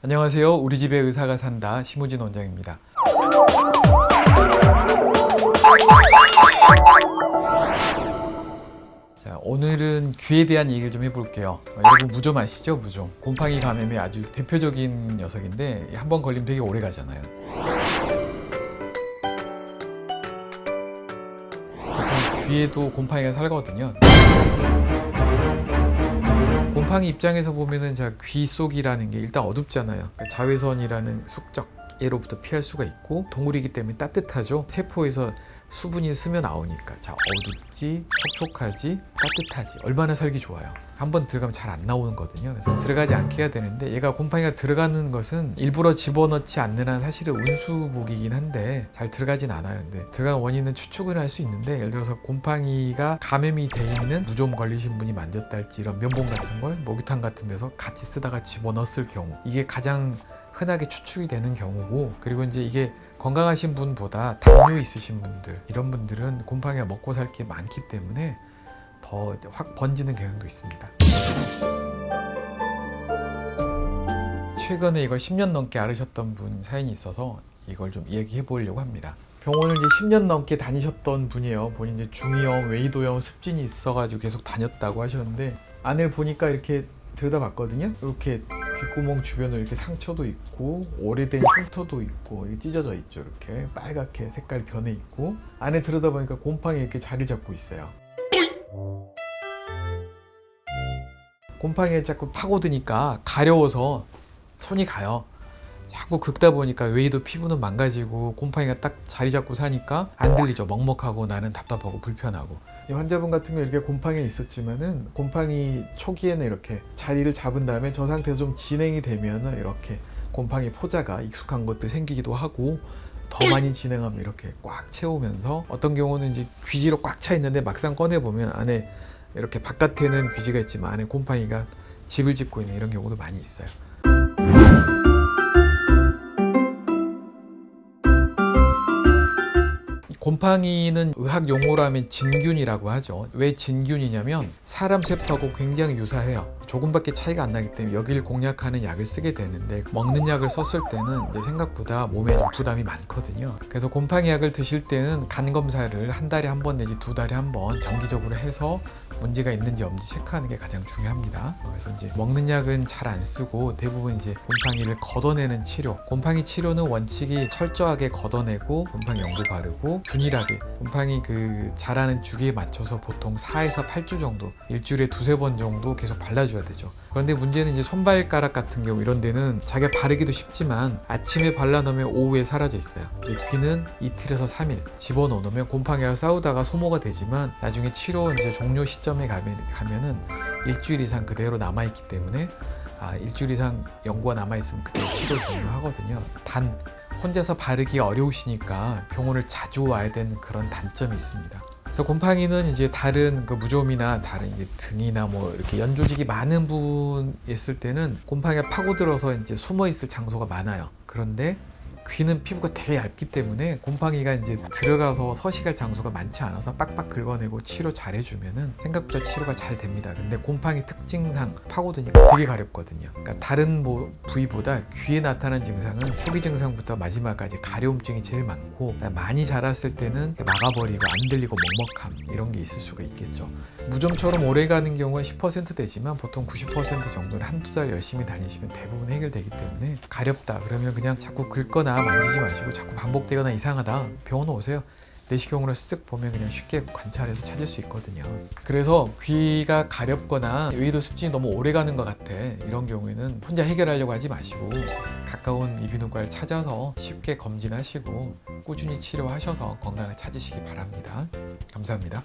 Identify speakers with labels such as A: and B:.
A: 안녕하세요. 우리 집에 의사가 산다 심우진 원장입니다. 자, 오늘은 귀에 대한 얘기를 좀 해볼게요. 여러분 무좀 아시죠? 무좀. 곰팡이 감염의 아주 대표적인 녀석인데 한 번 걸리면 되게 오래 가잖아요. 보통 귀에도 곰팡이가 살거든요. 곰팡이 입장에서 보면은 귀 속이라는 게 일단 어둡잖아요. 자외선이라는 숙적애로부터 피할 수가 있고 동물이기 때문에 따뜻하죠. 세포에서 수분이 스며 나오니까 어둡지, 촉촉하지, 따뜻하지. 얼마나 살기 좋아요. 한번 들어가면 잘 안 나오는 거거든요. 그래서 들어가지 않게 해야 되는데 얘가 곰팡이가 들어가는 것은 일부러 집어넣지 않는 한 사실은 운수복이긴 한데 잘 들어가진 않아요. 근데 들어간 원인은 추측을 할 수 있는데 예를 들어서 곰팡이가 감염이 돼 있는 무좀 걸리신 분이 만졌다 할지 이런 면봉 같은 걸 목욕탕 같은 데서 같이 쓰다가 집어넣었을 경우 이게 가장 흔하게 추측이 되는 경우고, 그리고 이제 이게 건강하신 분보다 당뇨 있으신 분들, 이런 분들은 곰팡이가 먹고 살 게 많기 때문에 더 확 번지는 경향도 있습니다. 최근에 이걸 10년 넘게 앓으셨던 분 사연이 있어서 이걸 좀 얘기해 보려고 합니다. 병원을 이제 10년 넘게 다니셨던 분이에요. 본인 이제 중이염, 외이도염, 습진이 있어가지고 계속 다녔다고 하셨는데 안을 보니까 이렇게 들여다봤거든요. 이렇게 귓구멍 주변에 이렇게 상처도 있고 오래된 흉터도 있고 찢어져 있죠. 이렇게 빨갛게 색깔 변해 있고 안에 들여다보니까 곰팡이 이렇게 자리 잡고 있어요. 곰팡이에 자꾸 파고드니까 가려워서 손이 가요. 자꾸 긁다 보니까 외이도 피부는 망가지고 곰팡이가 딱 자리 잡고 사니까 안 들리죠. 먹먹하고 나는 답답하고 불편하고. 이 환자분 같은 경우 이렇게 곰팡이가 있었지만은 곰팡이 초기에는 이렇게 자리를 잡은 다음에 저 상태에서 좀 진행이 되면은 이렇게 곰팡이 포자가 익숙한 것도 생기기도 하고, 더 많이 진행하면 이렇게 꽉 채우면서 어떤 경우는 이제 귀지로 꽉 차 있는데 막상 꺼내 보면 안에 이렇게 바깥에는 귀지가 있지만 안에 곰팡이가 집을 짓고 있는 이런 경우도 많이 있어요. 곰팡이는 의학 용어로 하면 진균이라고 하죠. 왜 진균이냐면 사람 세포하고 굉장히 유사해요. 조금밖에 차이가 안 나기 때문에 여기를 공략하는 약을 쓰게 되는데 먹는 약을 썼을 때는 이제 생각보다 몸에 좀 부담이 많거든요. 그래서 곰팡이 약을 드실 때는 간 검사를 한 달에 한 번 내지 두 달에 한 번 정기적으로 해서 문제가 있는지 없는지 체크하는 게 가장 중요합니다. 그래서 이제 먹는 약은 잘 안 쓰고 대부분 이제 곰팡이를 걷어내는 치료. 곰팡이 치료는 원칙이 철저하게 걷어내고 곰팡이 연고 바르고 균일하게 곰팡이 자라는 주기에 맞춰서 보통 4에서 8주 정도 일주일에 두세 번 정도 계속 발라줘야 되죠. 그런데 문제는 이제 손발가락 같은 경우 이런 데는 자기가 바르기도 쉽지만 아침에 발라놓으면 오후에 사라져 있어요. 귀는 이틀에서 3일 집어넣으면 곰팡이와 싸우다가 소모가 되지만 나중에 치료 이제 종료 시점에 가면은 일주일 이상 그대로 남아있기 때문에 일주일 이상 연고가 남아있으면 그때 치료 종료하거든요. 단 혼자서 바르기 어려우시니까 병원을 자주 와야 되는 그런 단점이 있습니다. 그래서 곰팡이는 이제 다른 무좀이나 다른 이제 등이나 뭐 이렇게 연조직이 많은 분 있을 때는 곰팡이가 파고들어서 이제 숨어 있을 장소가 많아요. 그런데 귀는 피부가 되게 얇기 때문에 곰팡이가 이제 들어가서 서식할 장소가 많지 않아서 빡빡 긁어내고 치료 잘 해주면은 생각보다 치료가 잘 됩니다. 근데 곰팡이 특징상 파고드니까 되게 가렵거든요. 그러니까 다른 부위보다 귀에 나타나는 증상은 초기 증상부터 마지막까지 가려움증이 제일 많고, 많이 자랐을 때는 막아버리고 안 들리고 먹먹함 이런 게 있을 수가 있겠죠. 무좀처럼 오래 가는 경우가 10% 되지만 보통 90% 정도는 한두 달 열심히 다니시면 대부분 해결되기 때문에 가렵다 그러면 그냥 자꾸 긁거나 만지지 마시고 자꾸 반복되거나 이상하다 병원 오세요. 내시경으로 쓱 보면 그냥 쉽게 관찰해서 찾을 수 있거든요. 그래서 귀가 가렵거나 외이도 습진이 너무 오래 가는 것 같아 이런 경우에는 혼자 해결하려고 하지 마시고 가까운 이비인후과를 찾아서 쉽게 검진하시고 꾸준히 치료하셔서 건강을 찾으시기 바랍니다. 감사합니다.